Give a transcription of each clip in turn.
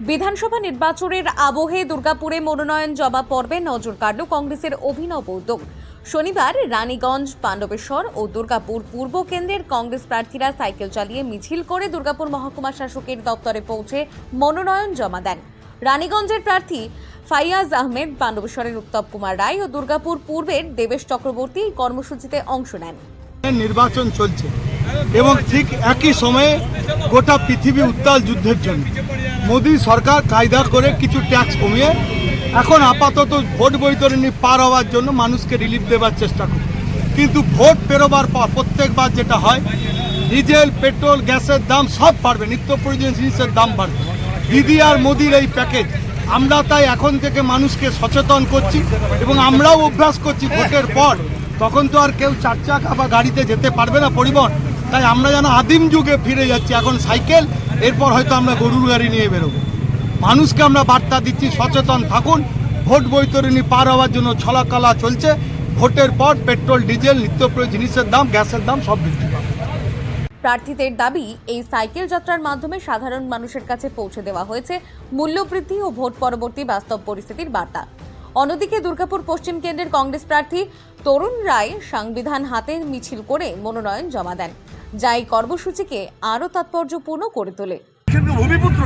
বিধানসভা নির্বাচনের আবহে দুর্গাপুরে মনোনয়ন জমা পর্বে নজর কাড়ল কংগ্রেসের অভিনব উদ্যোগ। শনিবার রানীগঞ্জ, পাণ্ডবেশ্বর ও দুর্গাপুর পূর্ব কেন্দ্রের কংগ্রেস প্রার্থীরা সাইকেল চালিয়ে মিছিল করে দুর্গাপুর মহকুমা শাসকের দপ্তরে পৌঁছে মনোনয়ন জমা দেন। রানীগঞ্জের প্রার্থী ফাইয়াজ আহমেদ, পাণ্ডবেশ্বরের উত্তম কুমার রায় ও দুর্গাপুর পূর্বের দেবেশ চক্রবর্তী কর্মসূচিতে অংশ নেন। নির্বাচন চলছে এবং ঠিক একই সময়ে গোটা পৃথিবী উত্তাল যুদ্ধের জন্য মোদী সরকার কায়দা করে কিছু ট্যাক্স কমিয়ে এখন আপাতত ভোট বৈতরণী পার হওয়ার জন্য মানুষকে রিলিফ দেওয়ার চেষ্টা করে। কিন্তু ভোট পেরোবার পর প্রত্যেকবার যেটা হয়, ডিজেল, পেট্রোল, গ্যাসের দাম সব বাড়বে, নিত্য প্রয়োজনীয় জিনিসের দাম বাড়বে। দিদি আর মোদির এই প্যাকেজ, আমরা তাই এখন থেকে মানুষকে সচেতন করছি এবং আমরাও অভ্যাস করছি ভোটের পর তখন তো আর কেউ চার চাকা বা গাড়িতে যেতে পারবে না পরিবহন, তাই আমরা যেন আদিম যুগে ফিরে যাচ্ছি। এখন সাইকেল, এরপর হয়তো আমরা গরুর গাড়ি নিয়ে বেরোবো। মানুষকে আমরা বার্তা দিচ্ছি, সচেতন থাকুন। ভোট বৈতরণী পার হওয়ার জন্য ছলাকলা চলছে। ভোটের পর পেট্রোল, ডিজেল, নিত্য প্রয়োজনীয় জিনিসের দাম, গ্যাসের দাম সব বৃদ্ধি পাবে। প্রার্থীদের দাবি, এই সাইকেল যাত্রার মাধ্যমে সাধারণ মানুষের কাছে পৌঁছে দেওয়া হয়েছে মূল্যবৃদ্ধি ও ভোট পরবর্তী বাস্তব পরিস্থিতির বার্তা। অন্যদিকে দুর্গাপুর পশ্চিম কেন্দ্রের কংগ্রেস প্রার্থী তরুণ রায় সংবিধান হাতে মিছিল করে মনোনয়ন জমা দেন, যা এই কর্মসূচিকে আরও তাৎপর্যপূর্ণ করে তোলে। ভূমিপুত্র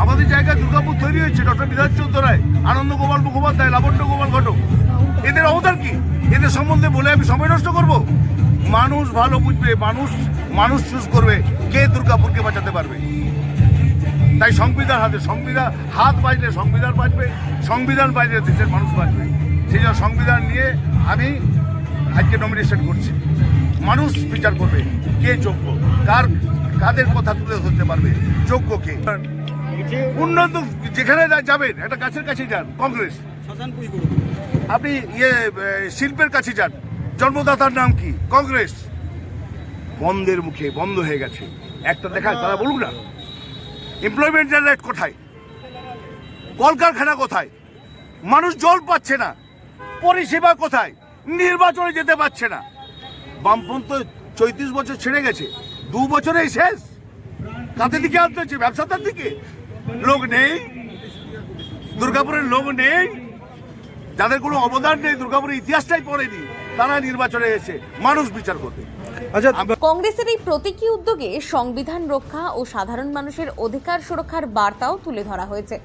আমাদের জায়গায় দুর্গাপুর তৈরি হয়েছে। ডক্টর বিধানচন্দ্র রায়, আনন্দ গোপাল মুখোপাধ্যায়, লাবণ্য গোপাল ঘটক, এদের অবদান কি? এদের সম্বন্ধে বলে আমি সময় নষ্ট করব? মানুষ ভালো বুঝবে, মানুষ চুজ করবে কে দুর্গাপুরকে বাঁচাতে পারবে। তাই সংবিধান হাতে, সংবিধান হাত বাজলে সংবিধান বাঁচবে, সংবিধান বাজলে দেশের মানুষ বাঁচবে। সেই জন্য সংবিধান নিয়ে আমি আজকে নমিনেশন করছি। মানুষ বিচার করবে কে যোগ্য, কাদের কথা তুলে ধরতে পারবে, যোগ্য কে। উন্নত যেখানে যাবেন, একটা গাছের কাছে যান কংগ্রেস, আপনি শিল্পের কাছে যান, জন্মদাতার নাম কি? কংগ্রেস। বন্ধের মুখে বন্ধ হয়ে গেছে, একটা দেখায় তারা বলুক না। এমপ্লয়মেন্ট জেনারেট কোথায়? কলকারখানা কোথায়? মানুষ জল পাচ্ছে না, পরিষেবা কোথায়? নির্বাচনে যেতে পারছে না। বামপন্থী 34 বছর ছেড়ে গেছে, 2 বছরেই শেষ। কাদের দিকে আনতে হচ্ছে? ব্যবসাদার দিকে। লোক নেই, দুর্গাপুরের লোক নেই, যাদের কোনো অবদান নেই, দুর্গাপুরের ইতিহাসটাই পড়েনি, তারা নির্বাচনে এসে মানুষ বিচার করবে। কংগ্রেসের এই প্রতীকী উদ্যোগে সংবিধান রক্ষা ও সাধারণ মানুষের অধিকার সুরক্ষার বার্তাও তুলে ধরা হয়েছে।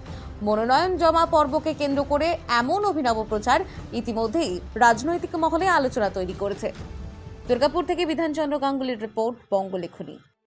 মনোনয়ন জমা পর্বকে কেন্দ্র করে এমন অভিনব প্রচার ইতিমধ্যেই রাজনৈতিক মহলে আলোচনা তৈরি করেছে। দুর্গাপুর থেকে বিধানচন্দ্র গাঙ্গুলির রিপোর্ট, বঙ্গলেখনী।